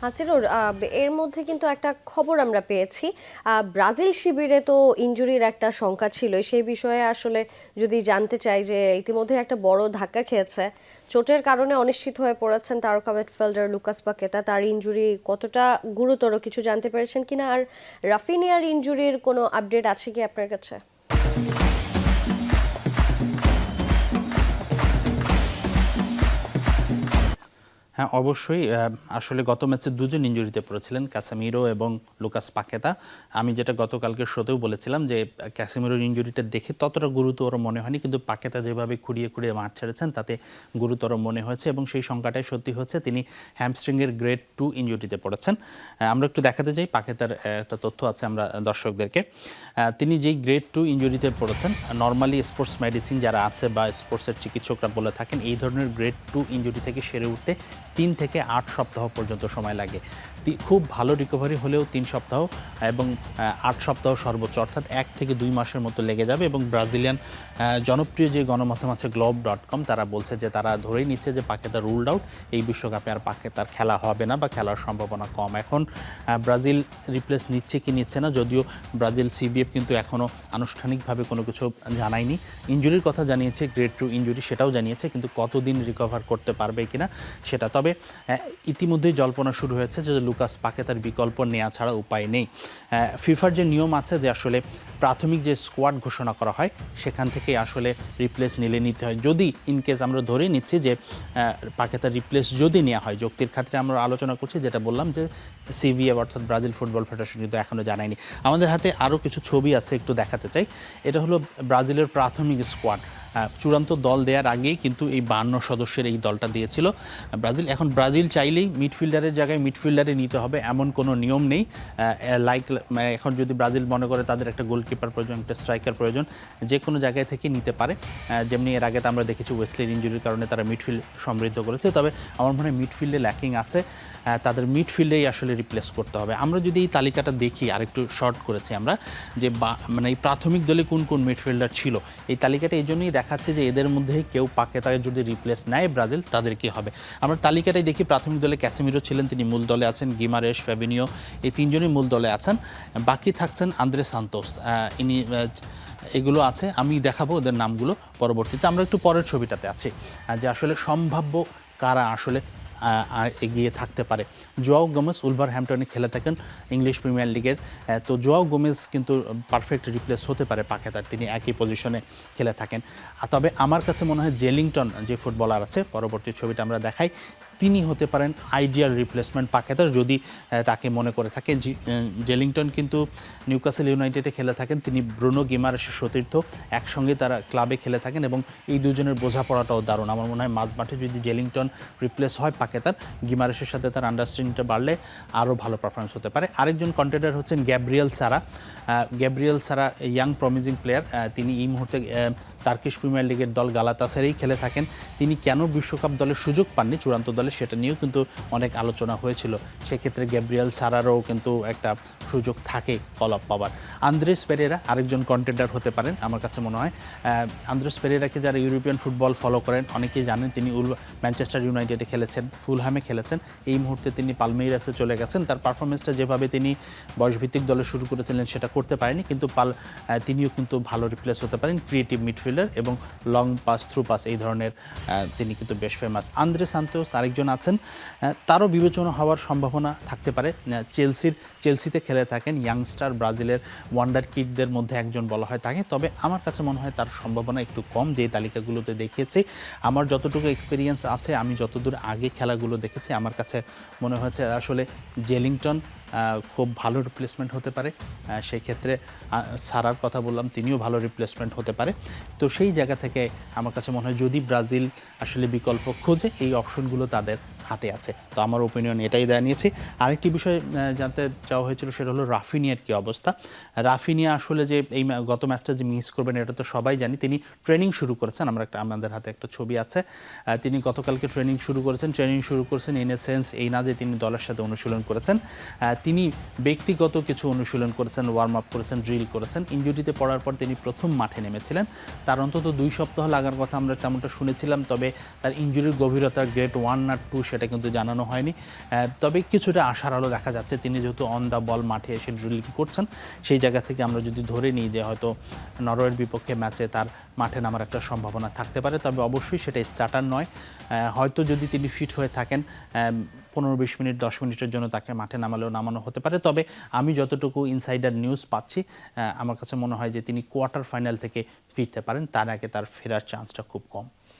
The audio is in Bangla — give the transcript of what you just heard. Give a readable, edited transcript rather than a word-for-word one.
হাসিনুর, এর মধ্যে কিন্তু একটা খবর আমরা পেয়েছি। ব্রাজিল শিবিরে তো ইনজুরির একটা শঙ্কা ছিল, সেই বিষয়ে আসলে যদি জানতে চাই যে ইতিমধ্যে একটা বড় ধাক্কা খেয়েছে, চোটের কারণে অনিশ্চিত হয়ে পড়েছেন তারকা মিডফিল্ডার লুকাস পাকেতা। তার ইনজুরি কতটা গুরুতর কিছু জানতে পেরেছেন কিনা, আর রাফিনিয়ার ইনজুরির কোনো আপডেট আছে কি আপনার কাছে? হ্যাঁ, অবশ্যই। আসলে গত ম্যাচে দুজন ইনজুরিতে পড়েছিলেন, ক্যাসেমিরো এবং লুকাস পাকেতা। আমি যেটা গতকালকে শোতেও বলেছিলাম যে ক্যাসেমিরোর ইনজুরিটা দেখে ততটা গুরুতর মনে হয়নি, কিন্তু পাকেতা যেভাবে খুঁড়িয়ে খুঁড়িয়ে মাঠ ছেড়েছেন তাতে গুরুতর মনে হয়েছে এবং সেই সংখ্যাটাই সত্যি হচ্ছে। তিনি হ্যামস্ট্রিংয়ের গ্রেড 2 ইনজুরিতে পড়েছেন। আমরা একটু দেখাতে চাই, পাকেতার একটা তথ্য আছে আমরা দর্শকদেরকে। তিনি যেই গ্রেড 2 ইনজুরিতে পড়েছেন, নর্মালি স্পোর্টস মেডিসিন যারা আছে বা স্পোর্টসের চিকিৎসকরা বলে থাকেন এই ধরনের গ্রেড 2 ইনজুরি থেকে সেরে উঠতে 3 থেকে 8 সপ্তাহ পর্যন্ত সময় লাগে। খুব ভালো রিকভারি হলেও 3 সপ্তাহ এবং 8 সপ্তাহ সর্বোচ্চ, অর্থাৎ 1 থেকে 2 মাসের মতো লেগে যাবে। এবং ব্রাজিলিয়ান জনপ্রিয় যে গণমাধ্যম আছে globe.com, তারা বলছে যে তারা ধরেই নিচ্ছে যে পাকেতা রুলড আউট, এই বিশ্বকাপে আর পাকেতার খেলা হবে না বা খেলার সম্ভাবনা কম। এখন ব্রাজিল রিপ্লেস নিচ্ছে কি নিচ্ছে না, যদিও ব্রাজিল সিবিএফ কিন্তু এখনও আনুষ্ঠানিকভাবে কোনো কিছু জানায়নি। ইনজুরির কথা জানিয়েছে, গ্রেড 2 ইনজুরি সেটাও জানিয়েছে, কিন্তু কতদিন রিকভার করতে পারবে কিনা সেটা। তবে ইতিমধ্যেই জল্পনা শুরু হয়েছে যে লুকাস পাকেতার বিকল্প নেওয়া ছাড়া উপায় নেই। ফিফার যে নিয়ম আছে যে আসলে প্রাথমিক যে স্কোয়াড ঘোষণা করা হয় সেখান থেকে আসলে রিপ্লেস নিতে হয়। যদি ইনকেস আমরা ধরে নিচ্ছি যে পাকেতার রিপ্লেস যদি নেওয়া হয়, যুক্তির খাতিরে আমরা আলোচনা করছি, যেটা বললাম যে সিবিএফ অর্থাৎ ব্রাজিল ফুটবল ফেডারেশন কিন্তু এখনও জানায়নি। আমাদের হাতে আরও কিছু ছবি আছে, একটু দেখাতে চাই। এটা হলো ব্রাজিলের প্রাথমিক স্কোয়াড। চূড়ান্ত দল দেওয়ার আগেই কিন্তু এই 52 সদস্যের এই দলটা দিয়েছিল ব্রাজিল। এখন ব্রাজিল চাইলেই মিডফিল্ডারের জায়গায় মিডফিল্ডারে নিতে হবে এমন কোনো নিয়ম নেই। এখন যদি ব্রাজিল মনে করে তাদের একটা গোলকিপার প্রয়োজন, একটা স্ট্রাইকার প্রয়োজন, যে কোনো জায়গায় থেকে নিতে পারে। যেমনি এর আগে তো আমরা দেখেছি ওয়েসলির ইনজুরির কারণে তারা মিডফিল্ড সমৃদ্ধ করেছে। তবে আমার মনে হয় মিডফিল্ডে ল্যাকিং আছে, তাদের মিডফিল্ডেই আসলে রিপ্লেস করতে হবে। আমরা যদি এই তালিকাটা দেখি, আরেকটু শর্ট করেছি আমরা, যে মানে এই প্রাথমিক দলে কোন কোন মিডফিল্ডার ছিল, এই তালিকাটা এই জন্যই দেখাচ্ছে যে এদের মধ্যে কেউ পাকেতাকে যদি রিপ্লেস নেয় ব্রাজিল, তাদের কি হবে। আমরা তালিকাটাই দেখি, প্রাথমিক দলে ক্যাসেমিরো ছিলেন, তিনি মূল দলে আছেন। গিমারেশ, ফ্যাবিনিও, এই তিনজনই মূল দলে আছেন। বাকি থাকছেন আন্দ্রে সান্তোস, ইনি এগুলো আছে। আমি দেখাবো ওদের নামগুলো পরবর্তীতে। আমরা একটু পরের ছবিটাতে আছি যে আসলে সম্ভাব্য কারা আসলে এগিয়ে থাকতে পারে। জোয়াও গোমেজ উলভারহ্যাম্পটনে খেলে থাকেন ইংলিশ প্রিমিয়ার লিগের। তো জোয়াও গোমেজ কিন্তু পারফেক্ট রিপ্লেস হতে পারে পাকেতার, তিনি একই পজিশনে খেলে থাকেন। তবে আমার কাছে মনে হয় জেলিংটন যে ফুটবলার আছে, পরবর্তী ছবিটা আমরা দেখাই, তিনি হতে পারেন আইডিয়াল রিপ্লেসমেন্ট পাকেতার, যদি তাকে মনে করে থাকে। জেলিংটন কিন্তু নিউক্যাসল ইউনাইটেডে খেলে থাকেন, তিনি ব্রুনো গিমারেশের সতীর্থ, একসঙ্গে তারা ক্লাবে খেলে থাকেন এবং এই দুজনের বোঝাপড়াটাও দারুণ। আমার মনে হয় মাঝমাঠে যদি জেলিংটন রিপ্লেস হয় পাকেতার, গিমারেশের সাথে তার আন্ডারস্ট্যান্ডিংটা বাড়লে আরও ভালো পারফরমেন্স হতে পারে। আরেকজন কন্টেন্ডার হচ্ছেন গ্যাব্রিয়েল সারা। গ্যাব্রিয়েল সারা ইয়াং প্রমিজিং প্লেয়ার, তিনি এই মুহূর্তে টার্কিশ প্রিমিয়ার লিগের দল গালাতাসারেই খেলে থাকেন। তিনি কেন বিশ্বকাপ দলের সুযোগ পাননি চূড়ান্ত দলে, সেটা নিয়েও কিন্তু অনেক আলোচনা হয়েছিল। সেক্ষেত্রে গ্যাব্রিয়েল সারারও কিন্তু একটা সুযোগ থাকে কল আপ পাওয়ার। আন্দ্রেস পেরেরা আরেকজন কন্টেন্ডার হতে পারেন আমার কাছে মনে হয়। আন্দ্রেস পেরেরাকে যারা ইউরোপিয়ান ফুটবল ফলো করেন অনেকেই জানেন, তিনি ম্যানচেস্টার ইউনাইটেডে খেলেছেন, ফুলহ্যামে খেলেছেন, এই মুহূর্তে তিনি পালমেইরাসে চলে গেছেন। তার পারফরমেন্সটা যেভাবে তিনি বয়সভিত্তিক দলে শুরু করেছিলেন সেটা করতে পারেনি, কিন্তু তিনিও কিন্তু ভালো রিপ্লেস হতে পারেন। ক্রিয়েটিভ মিডফিল্ডার এবং লং পাস, থ্রু পাস, এই ধরনের তিনি কিন্তু বেশ ফেমাস। আন্দ্রে সান্তোস আরেকজন আছেন, তারও বিবেচনা হওয়ার সম্ভাবনা থাকতে পারে। চেলসিতে খেলে থাকেন, ইয়াংস্টার, ব্রাজিলের ওয়ান্ডার কিডদের মধ্যে একজন বলা হয় তাকে। তবে আমার কাছে মনে হয় তার সম্ভাবনা একটু কম, যে তালিকাগুলোতে দেখিয়েছি। আমার যতটুকু এক্সপিরিয়েন্স আছে, আমি যতদূর আগে খেলাগুলো দেখেছি, আমার কাছে মনে হয়েছে আসলে জেলিংটন খুব ভালো রিপ্লেসমেন্ট হতে পারে। সেই ক্ষেত্রে সারার কথা বললাম, তিনিও ভালো রিপ্লেসমেন্ট হতে পারে। তো সেই জায়গা থেকে আমার কাছে মনে হয় যদি ব্রাজিল আসলে বিকল্প খোঁজে, এই অপশনগুলো তাদের হাতে আছে। তো আমার ওপিনিয়ন এটাই জানিয়েছি। আরেকটি বিষয় জানতে চাওয়া হয়েছিল, সেটা হলো রাফিনিয়ার কী অবস্থা। রাফিনিয়া আসলে যে এই গত ম্যাচটা যে মিস করবেন এটা তো সবাই জানি। তিনি ট্রেনিং শুরু করেছেন, আমাদের হাতে একটা ছবি আছে। তিনি গতকালকে ট্রেনিং শুরু করেছেন ইন এ সেন্স এই না যে তিনি দলের সাথে অনুশীলন করেছেন, তিনি ব্যক্তিগত কিছু অনুশীলন করেছেন, ওয়ার্ম আপ করেছেন, ড্রিল করেছেন। ইনজুরিতে পড়ার পর তিনি প্রথম মাঠে নেমেছিলেন। তার অন্তত 2 সপ্তাহ লাগার কথা আমরা তেমনটা শুনেছিলাম, তবে তার ইনজুরির গভীরতা গ্রেড 1 আর 2 সেটা সেটা কিন্তু জানানো হয়নি। তবে কিছুটা আশার আলো দেখা যাচ্ছে, তিনি যেহেতু অন দ্য বল মাঠে এসে ড্রিলিং করছেন, সেই জায়গা থেকে আমরা যদি ধরে নিই যে হয়তো নরওয়ের বিপক্ষে ম্যাচে তার মাঠে নামার একটা সম্ভাবনা থাকতে পারে। তবে অবশ্যই সেটা স্টার্টার নয়, হয়তো যদি তিনি ফিট হয়ে থাকেন 15-20 মিনিট 10 মিনিটের জন্য তাকে মাঠে নামানো হতে পারে। তবে আমি যতটুকু ইনসাইডার নিউজ পাচ্ছি, আমার কাছে মনে হয় যে তিনি কোয়ার্টার ফাইনাল থেকে ফিরতে পারেন, তার আগে তার ফেরার চান্সটা খুব কম।